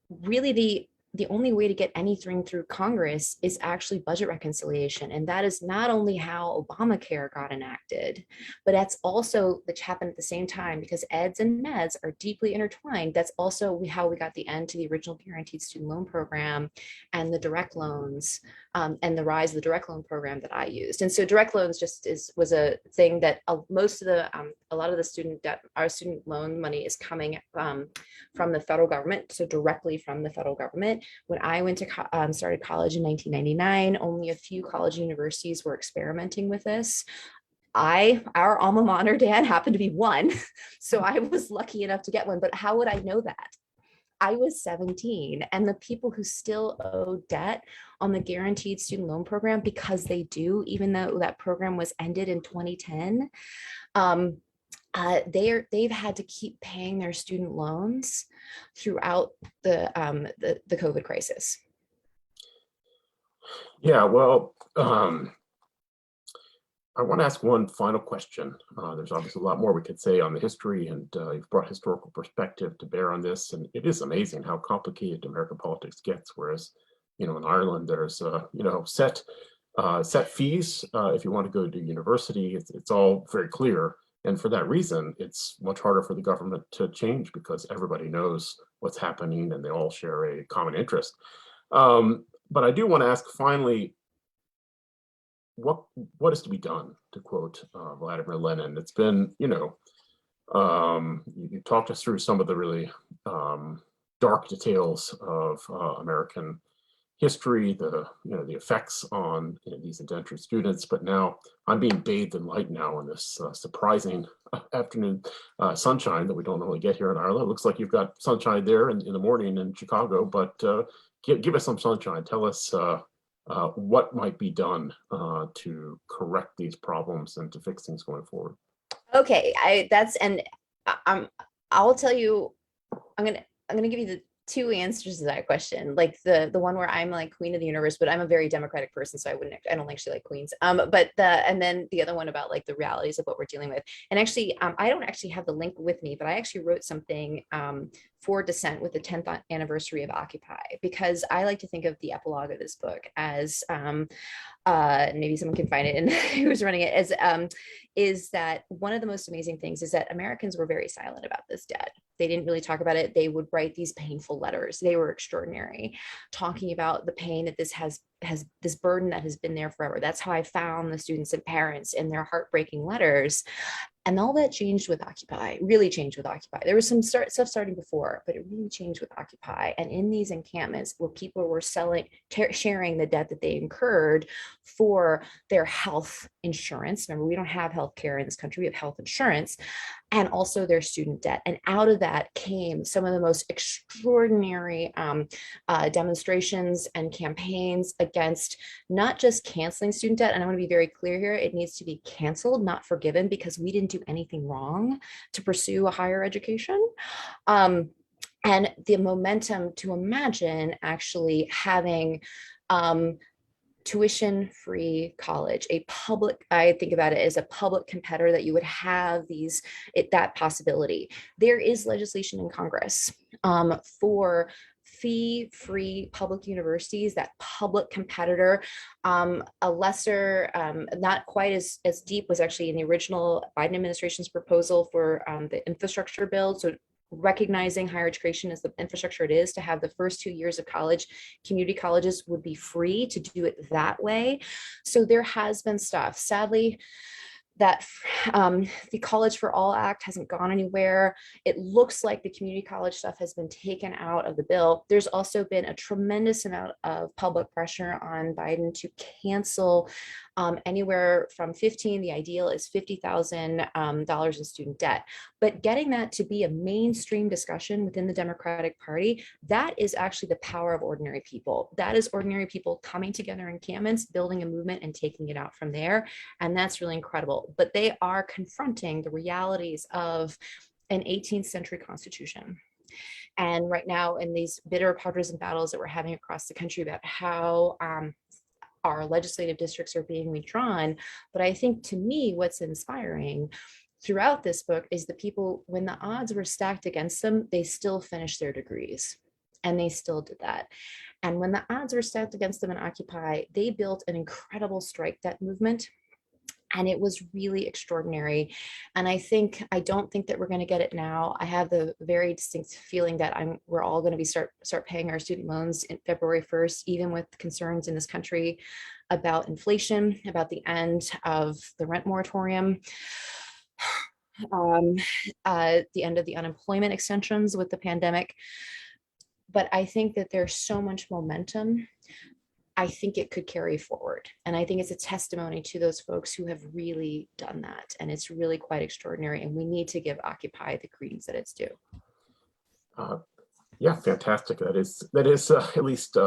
really the only way to get anything through Congress is actually budget reconciliation. And that is not only how Obamacare got enacted, but that's also, which happened at the same time, because eds and meds are deeply intertwined. That's also how we got the end to the original guaranteed student loan program and the direct loans, and the rise of the direct loan program that I used. And so direct loans just was a thing that most of the, a lot of the student debt, our student loan money is coming from the federal government, so directly from the federal government. When I went to started college in 1999, only a few college universities were experimenting with this. Our alma mater, Dan, happened to be one. So I was lucky enough to get one, but how would I know that? I was 17, and the people who still owe debt on the guaranteed student loan program, because they do, even though that program was ended in 2010, they've had to keep paying their student loans throughout the COVID crisis. Yeah, well, I want to ask one final question. There's obviously a lot more we could say on the history, and you've brought historical perspective to bear on this. And it is amazing how complicated American politics gets. Whereas, you know, in Ireland, there's you know, set fees if you want to go to university. It's all very clear. And for that reason, it's much harder for the government to change because everybody knows what's happening and they all share a common interest. But I do want to ask finally, what is to be done, to quote Vladimir Lenin? It's been, you know, you talked us through some of the really dark details of American history, the effects on these indentured students, but now I'm being bathed in light now in this surprising afternoon sunshine that we don't normally get here in Ireland. It looks like you've got sunshine there in the morning in Chicago, but give us some sunshine. Tell us what might be done to correct these problems and to fix things going forward. Okay, I'll tell you, I'm gonna give you two answers to that question. Like the one where I'm like queen of the universe, but I'm a very democratic person, so I don't actually like queens. And then the other one about like the realities of what we're dealing with. And actually, I don't actually have the link with me, but I actually wrote something for Dissent with the 10th anniversary of Occupy, because I like to think of the epilogue of this book as maybe someone can find it and who's running it, as is that one of the most amazing things is that Americans were very silent about this debt. They didn't really talk about it. They would write these painful letters. They were extraordinary, talking about the pain that this has this burden that has been there forever. That's how I found the students and parents in their heartbreaking letters. And all that changed with Occupy, really changed with Occupy. There was some stuff starting before, but it really changed with Occupy. And in these encampments where people were sharing the debt that they incurred for their health insurance. Remember, we don't have health care in this country, we have health insurance, and also their student debt. And out of that came some of the most extraordinary demonstrations and campaigns against not just canceling student debt. And I want to be very clear here, it needs to be canceled, not forgiven, because we didn't do anything wrong to pursue a higher education. And the momentum to imagine actually having tuition-free college, a public, I think about it as a public competitor, that you would have that possibility. There is legislation in Congress for fee-free public universities, that public competitor. A lesser, not quite as deep, was actually in the original Biden administration's proposal for the infrastructure bill. So recognizing higher education as the infrastructure it is, to have the first 2 years of college, community colleges would be free, to do it that way. So there has been stuff. Sadly, that the College for All Act hasn't gone anywhere. It looks like the community college stuff has been taken out of the bill. There's also been a tremendous amount of public pressure on Biden to cancel anywhere from 15, the ideal is $50,000 in student debt. But getting that to be a mainstream discussion within the Democratic Party, that is actually the power of ordinary people. That is ordinary people coming together in encampments, building a movement and taking it out from there. And that's really incredible. But they are confronting the realities of an 18th century constitution. And right now, in these bitter partisan battles that we're having across the country about how our legislative districts are being redrawn. But I think, to me, what's inspiring throughout this book is the people, when the odds were stacked against them, they still finished their degrees. And they still did that. And when the odds were stacked against them in Occupy, they built an incredible strike debt movement. And it was really extraordinary. And I don't think that we're going to get it now. I have the very distinct feeling that we're all going to be start paying our student loans in February 1st, even with concerns in this country about inflation, about the end of the rent moratorium, the end of the unemployment extensions with the pandemic. But I think that there's so much momentum. I think it could carry forward. And I think it's a testimony to those folks who have really done that. And it's really quite extraordinary. And we need to give Occupy the credence that it's due. Yeah, fantastic. That is at least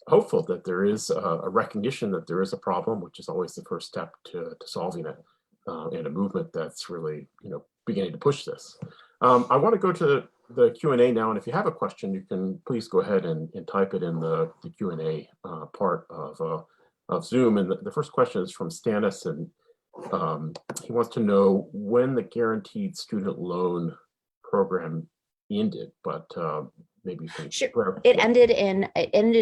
hopeful that there is a recognition that there is a problem, which is always the first step to solving it, and a movement that's really, beginning to push this. I want to go to the Q&A now, and if you have a question, you can please go ahead and type it in the Q&A part of Zoom. And the first question is from Stannis, and he wants to know when the guaranteed student loan program ended, but maybe you can sure. It ended in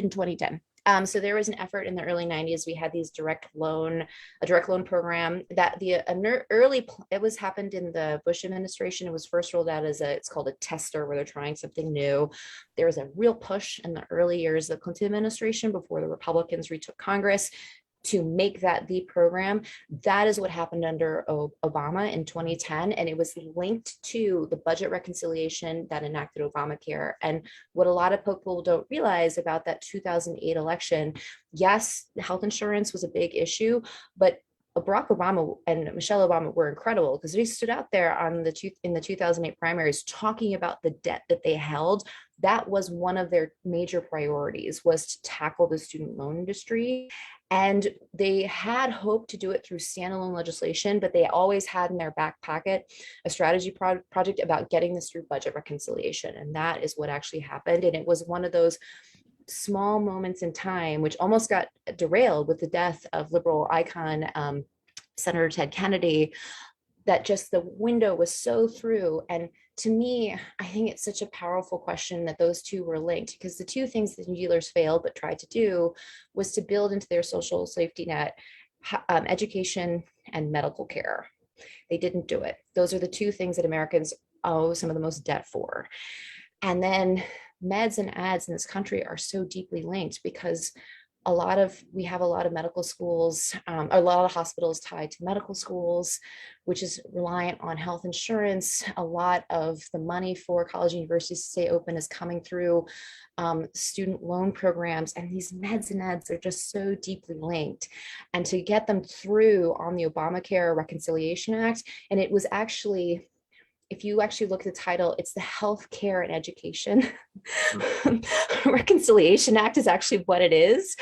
2010. So there was an effort in the early 90s. We had these direct loan program that it happened in the Bush administration. It was first rolled out as it's called a tester, where they're trying something new. There was a real push in the early years of the Clinton administration, before the Republicans retook Congress, to make that the program. That is what happened under Obama in 2010. And it was linked to the budget reconciliation that enacted Obamacare. And what a lot of people don't realize about that 2008 election, yes, health insurance was a big issue, but Barack Obama and Michelle Obama were incredible, because they stood out there in the 2008 primaries talking about the debt that they held. That was one of their major priorities, was to tackle the student loan industry. And they had hoped to do it through standalone legislation, but they always had in their back pocket a strategy project about getting this through budget reconciliation. And that is what actually happened. And it was one of those small moments in time, which almost got derailed with the death of liberal icon, Senator Ted Kennedy, that just the window was so through. And to me, I think it's such a powerful question that those two were linked, because the two things that dealers failed but tried to do was to build into their social safety net education and medical care. They didn't do it. Those are the two things that Americans owe some of the most debt for. And then meds and ads in this country are so deeply linked, because we have a lot of medical schools, a lot of hospitals tied to medical schools, which is reliant on health insurance. A lot of the money for college and universities to stay open is coming through student loan programs, and these meds and ads are just so deeply linked. And to get them through on the Obamacare Reconciliation Act, and it was actually, if you actually look at the title, it's the Health Care and Education Reconciliation Act is actually what it is.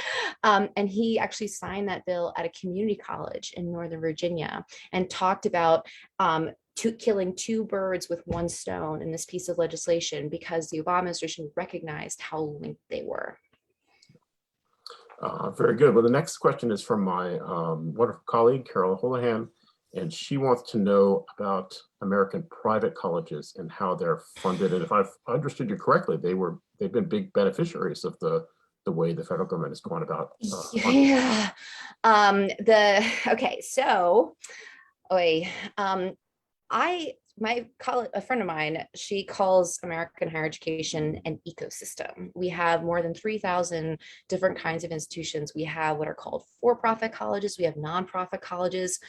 And he actually signed that bill at a community college in Northern Virginia and talked about killing two birds with one stone in this piece of legislation, because the Obama administration recognized how linked they were. Very good. Well, the next question is from my wonderful colleague, Carol Holohan. And she wants to know about American private colleges and how they're funded. And if I've understood you correctly, they've been big beneficiaries of the way the federal government has gone about. Yeah. Okay. So, a friend of mine, she calls American higher education an ecosystem. We have more than 3,000 different kinds of institutions. We have what are called for-profit colleges. We have nonprofit colleges.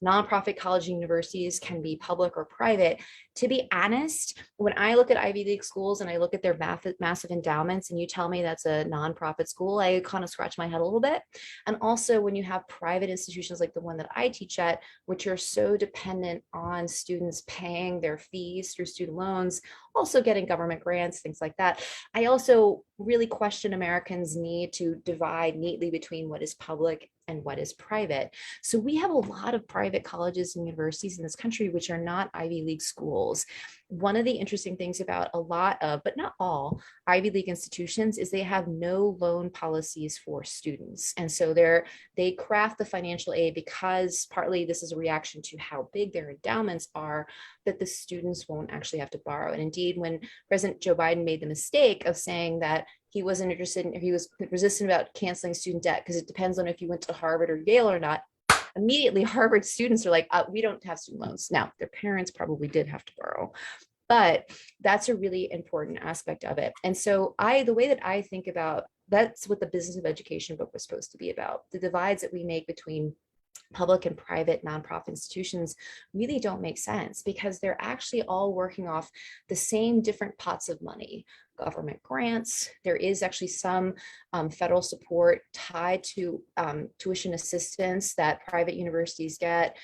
Nonprofit college universities can be public or private. To be honest, when I look at Ivy League schools and I look at their massive endowments, and you tell me that's a nonprofit school, I kind of scratch my head a little bit. And also when you have private institutions like the one that I teach at, which are so dependent on students paying their fees through student loans, also getting government grants, things like that, I also really question Americans' need to divide neatly between what is public and what is private. So we have a lot of private colleges and universities in this country which are not Ivy League schools. One of the interesting things about a lot of, but not all, Ivy League institutions is they have no loan policies for students. And so they craft the financial aid because partly this is a reaction to how big their endowments are, that the students won't actually have to borrow. And indeed, when President Joe Biden made the mistake of saying that he wasn't interested in, or he was resistant about canceling student debt because it depends on if you went to Harvard or Yale or not, immediately Harvard students are like, we don't have student loans. Now, their parents probably did have to borrow, but that's a really important aspect of it. And so the way that I think about, that's what the Business of Education book was supposed to be about. The divides that we make between public and private nonprofit institutions really don't make sense, because they're actually all working off the same different pots of money. Government grants, there is actually some federal support tied to tuition assistance that private universities get.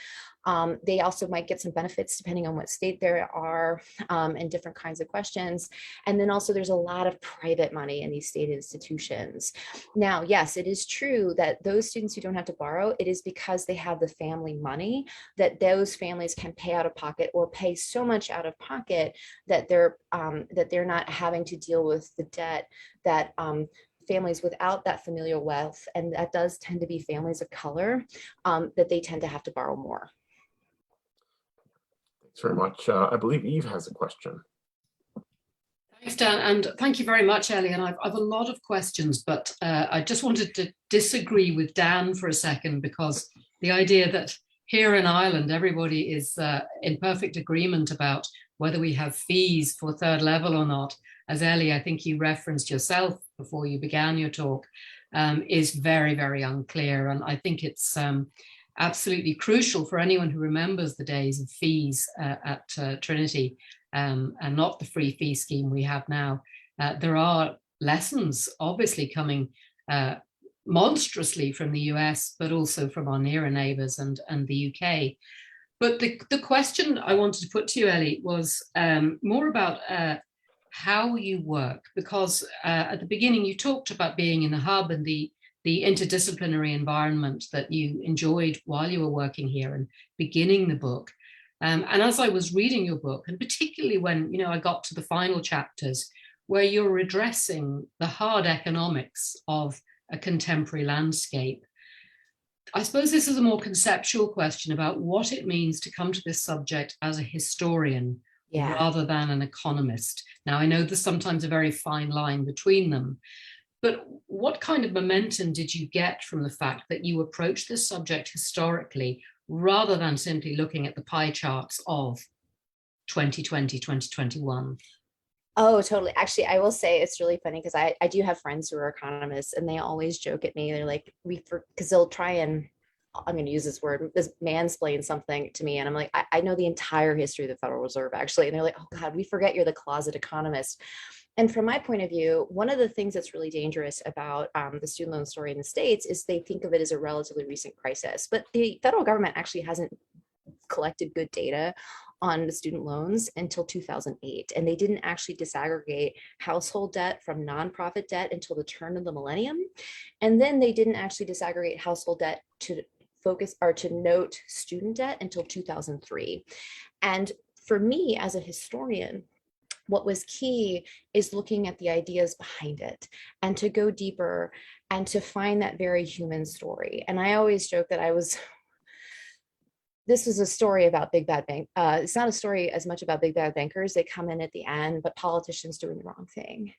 They also might get some benefits depending on what state they are, and different kinds of questions. And then also there's a lot of private money in these state institutions. Now, yes, it is true that those students who don't have to borrow, it is because they have the family money, that those families can pay out of pocket or pay so much out of pocket that they're not having to deal with the debt that families without that familial wealth, and that does tend to be families of color, that they tend to have to borrow more. Thanks very much. I believe Eve has a question. Thanks, Dan, and thank you very much, Ellie. And I've a lot of questions, but I just wanted to disagree with Dan for a second, because the idea that here in Ireland, everybody is in perfect agreement about whether we have fees for third level or not, as Ellie, I think you referenced yourself before you began your talk, is very, very unclear. And I think it's absolutely crucial for anyone who remembers the days of fees at Trinity, and not the free fee scheme we have now. There are lessons obviously coming monstrously from the US, but also from our nearer neighbours and the UK. But the question I wanted to put to you, Ellie, was more about how you work, because at the beginning you talked about being in the hub and the the interdisciplinary environment that you enjoyed while you were working here and beginning the book. And as I was reading your book, and particularly when, I got to the final chapters where you're addressing the hard economics of a contemporary landscape, I suppose this is a more conceptual question about what it means to come to this subject as a historian rather than an economist. Now, I know there's sometimes a very fine line between them, but what kind of momentum did you get from the fact that you approached this subject historically rather than simply looking at the pie charts of 2020, 2021? Oh, totally. Actually, I will say it's really funny because I do have friends who are economists, and they always joke at me. They're like, because they'll try and, I'm going to use this word, this mansplain something to me. And I'm like, I know the entire history of the Federal Reserve, actually. And they're like, oh God, we forget you're the closet economist. And from my point of view, one of the things that's really dangerous about the student loan story in the States is they think of it as a relatively recent crisis. But the federal government actually hasn't collected good data on the student loans until 2008. And they didn't actually disaggregate household debt from nonprofit debt until the turn of the millennium. And then they didn't actually disaggregate household debt to focus or to note student debt until 2003. And for me as a historian, what was key is looking at the ideas behind it and to go deeper and to find that very human story. And I always joke that this was a story about big bad bank. It's not a story as much about big bad bankers. They come in at the end, but politicians doing the wrong thing.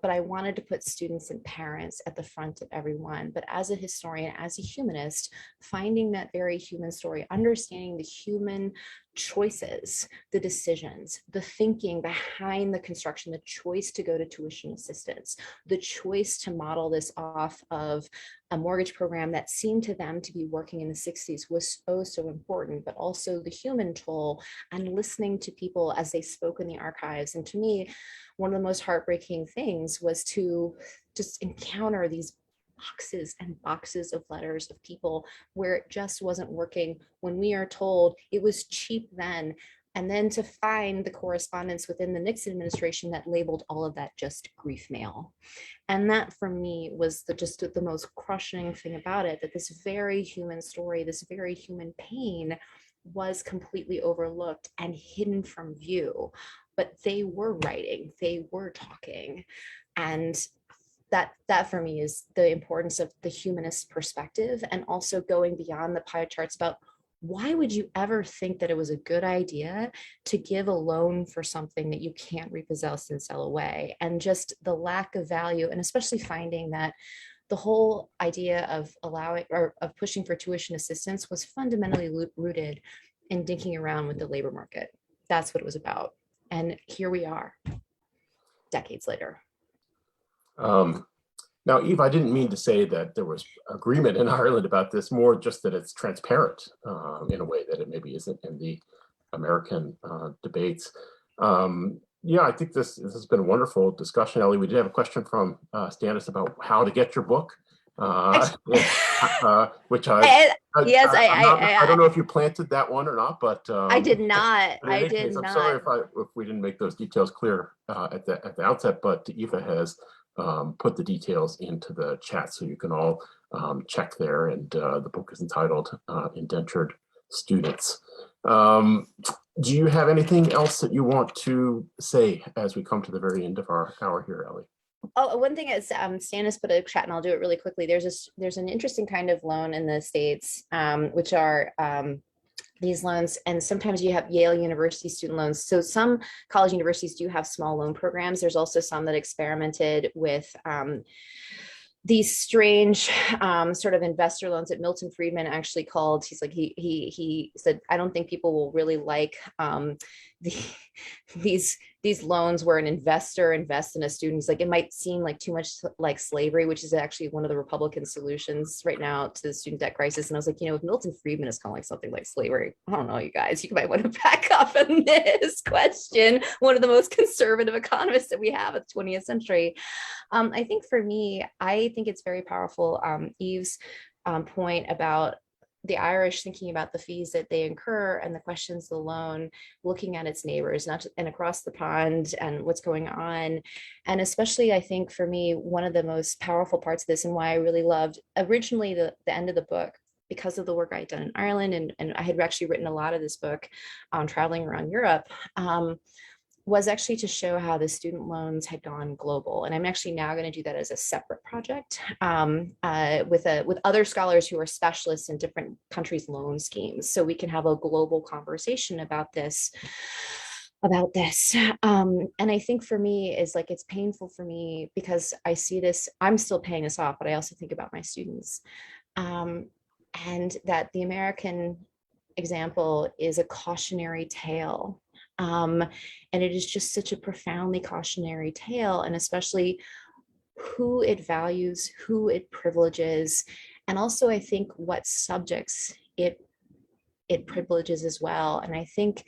But I wanted to put students and parents at the front of everyone. But as a historian, as a humanist, finding that very human story, understanding the human choices, the decisions, the thinking behind the construction, the choice to go to tuition assistance, the choice to model this off of a mortgage program that seemed to them to be working in the 60s was so important, but also the human toll and listening to people as they spoke in the archives. And to me, one of the most heartbreaking things was to just encounter these boxes and boxes of letters of people where it just wasn't working when we are told it was cheap then. And then to find the correspondence within the Nixon administration that labeled all of that just grief mail. And that for me was just the most crushing thing about it, that this very human story, this very human pain was completely overlooked and hidden from view. But they were writing, they were talking. And that for me is the importance of the humanist perspective, and also going beyond the pie charts about why would you ever think that it was a good idea to give a loan for something that you can't repossess and sell away, and just the lack of value, and especially finding that the whole idea of allowing or of pushing for tuition assistance was fundamentally rooted in dinking around with the labor market. That's what it was about. And here we are, decades later. Now, Eve, I didn't mean to say that there was agreement in Ireland about this, more just that it's transparent in a way that it maybe isn't in the American debates. Yeah, I think this has been a wonderful discussion, Ellie. We did have a question from Stannis about how to get your book, which I don't know if you planted that one or not, but I did not. I'm sorry if we didn't make those details clear at the outset, but Eva has put the details into the chat so you can all check there. And the book is entitled Indentured Students. Do you have anything else that you want to say as we come to the very end of our hour here, Ellie? Oh, one thing is Stannis put a chat, and I'll do it really quickly. There's an interesting kind of loan in the States, which are these loans, and sometimes you have Yale University student loans. So some college universities do have small loan programs. There's also some that experimented with these strange sort of investor loans that Milton Friedman actually called. He's like, he said, I don't think people will really like these loans where an investor invests in a student. He's like, it might seem like too much like slavery, which is actually one of the Republican solutions right now to the student debt crisis. And I was like, if Milton Friedman is calling something like slavery, I don't know, you guys, you might want to back up on this question. One of the most conservative economists that we have at the 20th century. I think for me, I think it's very powerful, Eve's point about the Irish thinking about the fees that they incur and the questions of the loan, looking at its neighbors, not just, and across the pond and what's going on. And especially, I think for me, one of the most powerful parts of this and why I really loved originally the end of the book, because of the work I had done in Ireland, and I had actually written a lot of this book traveling around Europe, was actually to show how the student loans had gone global. And I'm actually now going to do that as a separate project with other scholars who are specialists in different countries' loan schemes. So we can have a global conversation about this. And I think for me is like, it's painful for me because I see this, I'm still paying this off, but I also think about my students. And that the American example is a cautionary tale. And it is just such a profoundly cautionary tale, and especially who it values, who it privileges, and also I think what subjects it privileges as well. And I think,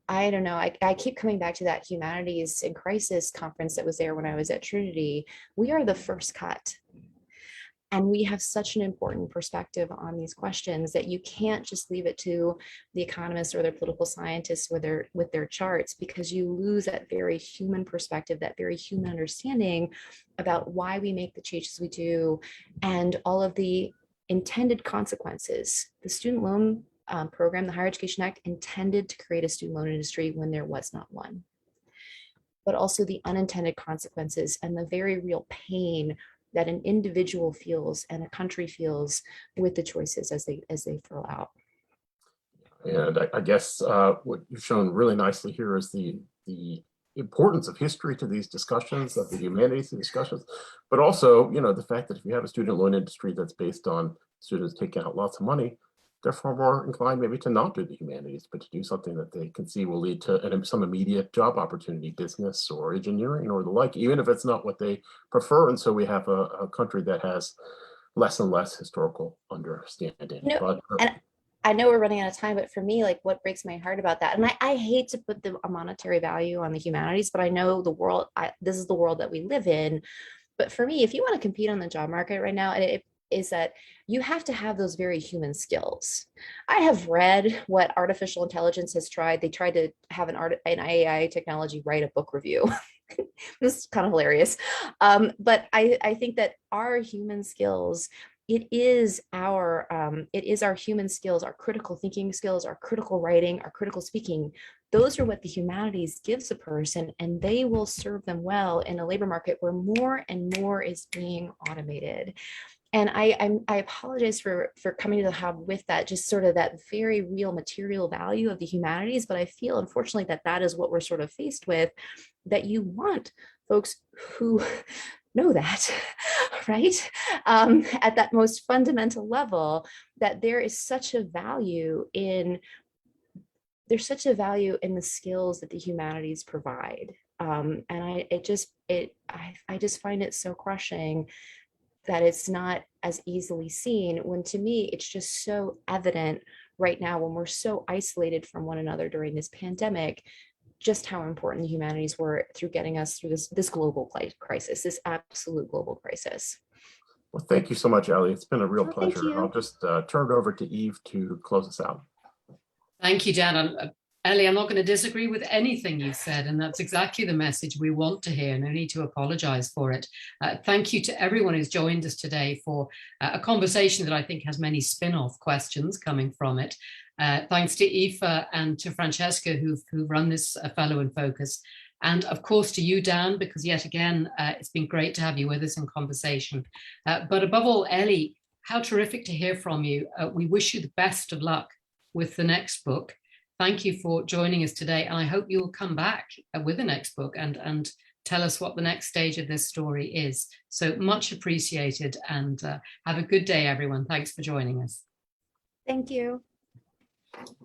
I don't know, I keep coming back to that Humanities in Crisis conference that was there when I was at Trinity. We are the first cut. And we have such an important perspective on these questions that you can't just leave it to the economists or their political scientists with their charts, because you lose that very human perspective, that very human understanding about why we make the changes we do and all of the intended consequences. The student loan program, the Higher Education Act, intended to create a student loan industry when there was not one, but also the unintended consequences and the very real pain that an individual feels and a country feels with the choices as they throw out. And I guess what you've shown really nicely here is the importance of history to these discussions, of the humanities discussions, but also, you know, the fact that if you have a student loan industry that's based on students taking out lots of money, they're far more inclined maybe to not do the humanities, but to do something that they can see will lead to some immediate job opportunity, business or engineering or the like, even if it's not what they prefer. And so we have a country that has less and less historical understanding. You know, and I know we're running out of time, but for me, like what breaks my heart about that, and I hate to put a monetary value on the humanities, but I know the world, this is the world that we live in. But for me, if you want to compete on the job market right now, and it is that you have to have those very human skills. I have read what artificial intelligence has tried. They tried to have an AI technology write a book review. This is kind of hilarious. But I think that our human skills, it is our human skills, our critical thinking skills, our critical writing, our critical speaking. Those are what the humanities gives a person, and they will serve them well in a labor market where more and more is being automated. And I apologize for coming to the hub with that, just sort of that very real material value of the humanities. But I feel, unfortunately, that is what we're sort of faced with, that you want folks who know that, right? At that most fundamental level, that there is such a value in, there's such a value in the skills that the humanities provide. And I just find it so crushing that it's not as easily seen, when to me, it's just so evident right now when we're so isolated from one another during this pandemic, just how important the humanities were through getting us through this global crisis, this absolute global crisis. Well, thank you so much, Ellie. It's been a real pleasure. I'll just turn it over to Eve to close us out. Thank you, Dan. Ellie, I'm not going to disagree with anything you said, and that's exactly the message we want to hear. No need to apologize for it. Thank you to everyone who's joined us today for a conversation that I think has many spin-off questions coming from it. Thanks to Aoife and to Francesca who've run this Fellow in Focus. And of course to you, Dan, because yet again, it's been great to have you with us in conversation. But above all, Ellie, how terrific to hear from you. We wish you the best of luck with the next book. Thank you for joining us today. And I hope you'll come back with the next book and tell us what the next stage of this story is. So much appreciated, and have a good day, everyone. Thanks for joining us. Thank you.